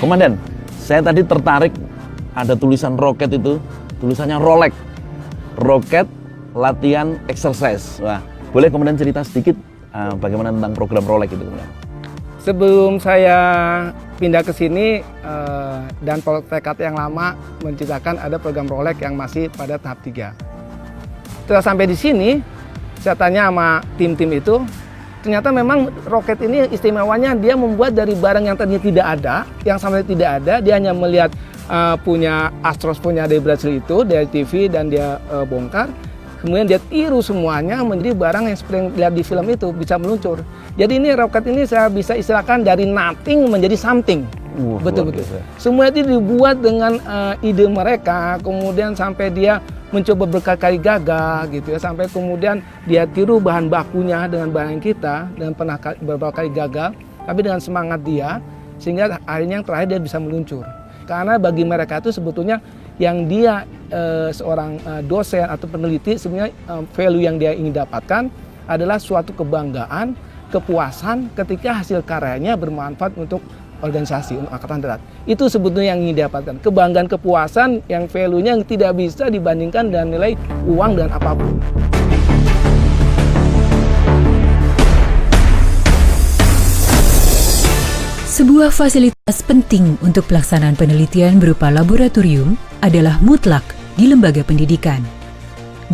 Komandan, saya tadi tertarik ada tulisan roket itu, tulisannya Rolex, roket latihan exercise. Wah, boleh Komandan cerita sedikit bagaimana tentang program Rolex itu, Komandan? Sebelum saya pindah ke sini dan tekad yang lama menciptakan ada program Rolex yang masih pada tahap 3. Setelah sampai di sini, saya tanya sama tim-tim itu, ternyata memang roket ini istimewanya dia membuat dari barang yang tadinya tidak ada, yang sama tidak ada, dia hanya melihat punya Astros punya dari Brazil itu, dari TV dan dia bongkar. Kemudian dia tiru semuanya menjadi barang yang seperti yang lihat di film itu, bisa meluncur. Jadi ini roket ini saya bisa istilahkan dari nothing menjadi something. Betul-betul. Semua itu dibuat dengan ide mereka, kemudian sampai dia mencoba berkali-kali gagal gitu ya, sampai kemudian dia tiru bahan bakunya dengan bahan kita, dan pernah beberapa kali gagal, tapi dengan semangat dia, sehingga akhirnya yang terakhir dia bisa meluncur. Karena bagi mereka itu sebetulnya yang dia seorang dosen atau peneliti, sebenarnya value yang dia ingin dapatkan adalah suatu kebanggaan, kepuasan ketika hasil karyanya bermanfaat untuk organisasi, untuk Angkatan Darat. Itu sebetulnya yang ingin didapatkan. Kebanggaan, kepuasan yang value-nya yang tidak bisa dibandingkan dengan nilai uang dan apapun. Sebuah fasilitas penting untuk pelaksanaan penelitian berupa laboratorium adalah mutlak di lembaga pendidikan.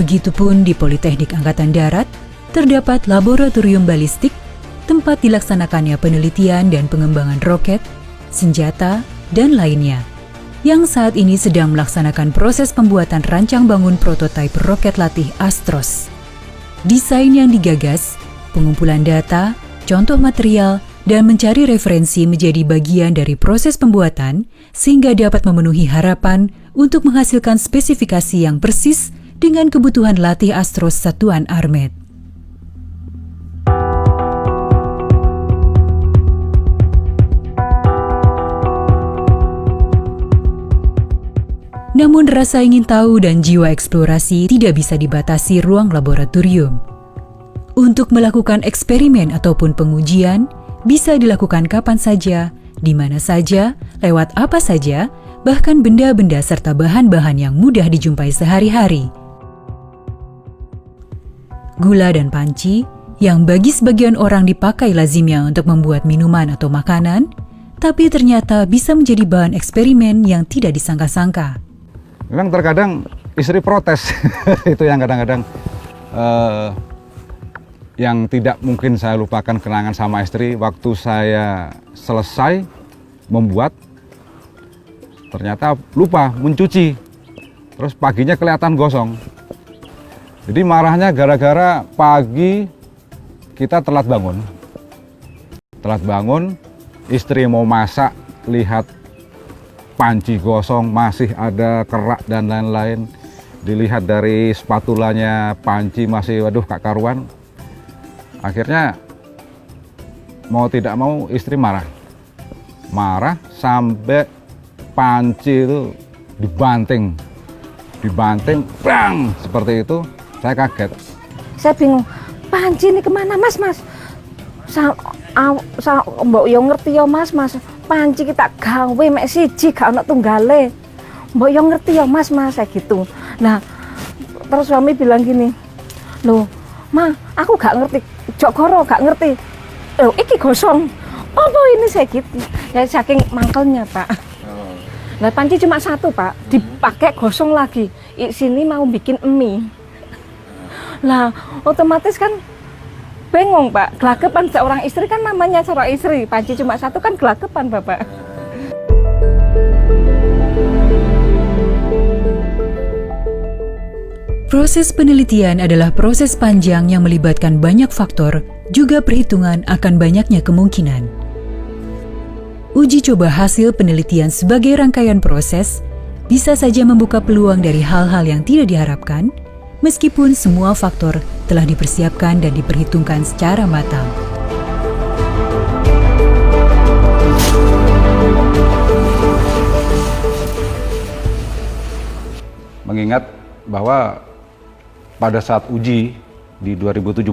Begitupun di Politeknik Angkatan Darat, terdapat laboratorium balistik, tempat dilaksanakannya penelitian dan pengembangan roket, senjata, dan lainnya, yang saat ini sedang melaksanakan proses pembuatan rancang bangun prototipe roket latih Astros. Desain yang digagas, pengumpulan data, contoh material, dan mencari referensi menjadi bagian dari proses pembuatan sehingga dapat memenuhi harapan untuk menghasilkan spesifikasi yang persis dengan kebutuhan latih Astros Satuan Armet. Namun rasa ingin tahu dan jiwa eksplorasi tidak bisa dibatasi ruang laboratorium. Untuk melakukan eksperimen ataupun pengujian, bisa dilakukan kapan saja, di mana saja, lewat apa saja, bahkan benda-benda serta bahan-bahan yang mudah dijumpai sehari-hari. Gula dan panci, yang bagi sebagian orang dipakai lazimnya untuk membuat minuman atau makanan, tapi ternyata bisa menjadi bahan eksperimen yang tidak disangka-sangka. Memang terkadang istri protes, itu yang kadang-kadang yang tidak mungkin saya lupakan kenangan sama istri waktu saya selesai membuat, ternyata lupa mencuci, terus paginya kelihatan gosong. Jadi marahnya gara-gara pagi kita telat bangun, istri mau masak, lihat panci gosong, masih ada kerak dan lain-lain, dilihat dari spatulanya panci masih, waduh kak karuan. Akhirnya mau tidak mau istri marah sampai panci itu dibanting, bang, seperti itu. Saya kaget. Saya bingung, panci ini kemana mas? Mbok yo ngerti yo mas, panci kita gawe mek siji gak ono tunggale. Mbok yo ngerti yo mas, saya gitu. Nah, terus suami bilang gini, loh, ma, aku gak ngerti. Jokoro gak ngerti. Loh, iki gosong. Apa ini saya gitu? Ya saking mangkelnya, Pak. Nah, panci cuma satu, Pak. Dipakai gosong lagi. Sini mau bikin mie. Lah, otomatis kan bingung, Pak. Gelagapan seorang istri kan namanya seorang istri. Panci cuma satu kan gelagapan, Bapak. Proses penelitian adalah proses panjang yang melibatkan banyak faktor, juga perhitungan akan banyaknya kemungkinan. Uji coba hasil penelitian sebagai rangkaian proses bisa saja membuka peluang dari hal-hal yang tidak diharapkan, meskipun semua faktor telah dipersiapkan dan diperhitungkan secara matang. Mengingat bahwa pada saat uji di 2017,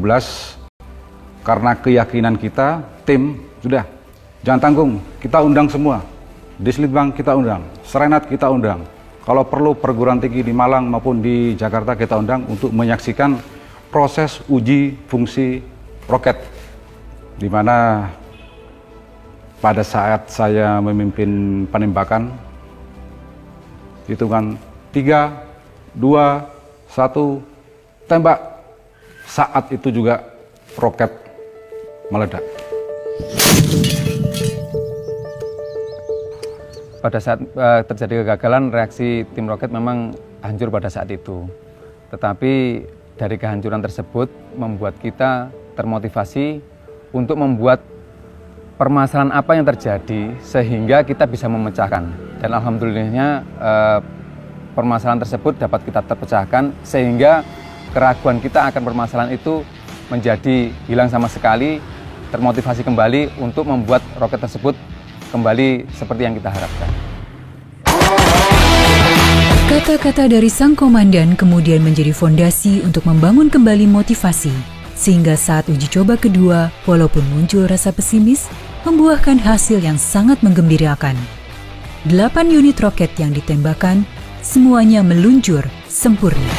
karena keyakinan kita, tim, sudah, jangan tanggung, kita undang semua. Dislitbang kita undang, Serenat kita undang. Kalau perlu perguruan tinggi di Malang maupun di Jakarta kita undang untuk menyaksikan proses uji fungsi roket. Di mana pada saat saya memimpin penembakan, hitungan 3, 2, 1, tembak. Saat itu juga roket meledak. Pada saat terjadi kegagalan, reaksi tim roket memang hancur pada saat itu. Tetapi dari kehancuran tersebut membuat kita termotivasi untuk membuat permasalahan apa yang terjadi sehingga kita bisa memecahkan. Dan alhamdulillahnya permasalahan tersebut dapat kita terpecahkan sehingga keraguan kita akan permasalahan itu menjadi hilang sama sekali, termotivasi kembali untuk membuat roket tersebut kembali seperti yang kita harapkan. Kata-kata dari sang komandan kemudian menjadi fondasi untuk membangun kembali motivasi, sehingga saat uji coba kedua, walaupun muncul rasa pesimis, membuahkan hasil yang sangat menggembirakan. 8 unit roket yang ditembakkan, semuanya meluncur sempurna.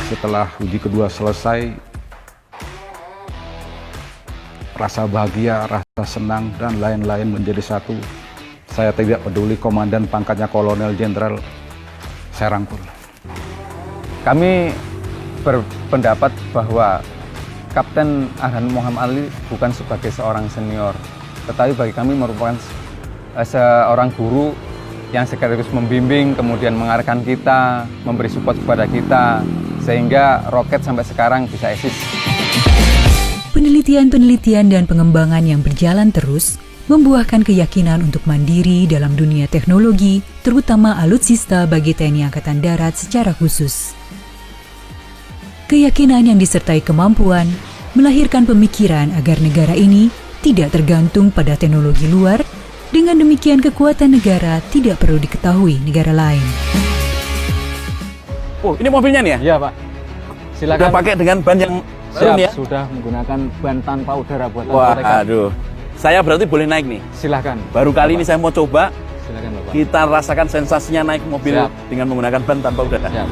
Setelah uji kedua selesai, rasa bahagia, rasa senang, dan lain-lain menjadi satu. Saya tidak peduli komandan pangkatnya kolonel jenderal, saya rangkul. Kami berpendapat bahwa Kapten Arhan Muhammad Ali bukan sebagai seorang senior, tetapi bagi kami merupakan seorang guru yang sekaligus membimbing, kemudian mengarahkan kita, memberi support kepada kita, sehingga roket sampai sekarang bisa eksis. Penelitian-penelitian dan pengembangan yang berjalan terus membuahkan keyakinan untuk mandiri dalam dunia teknologi, terutama alutsista bagi TNI Angkatan Darat secara khusus. Keyakinan yang disertai kemampuan melahirkan pemikiran agar negara ini tidak tergantung pada teknologi luar. Dengan demikian, kekuatan negara tidak perlu diketahui negara lain. Oh, ini mobilnya nih ya? Iya Pak, Udah silakan. pakai dengan ban yang baru nih ya? Sudah menggunakan ban tanpa udara buatan Wah, mereka. aduh. Saya berarti boleh naik nih. Silakan. Baru kali ini Bapak. saya mau coba, Silakan Bapak. kita rasakan sensasinya naik mobil Siap. dengan menggunakan ban tanpa udara. Siap.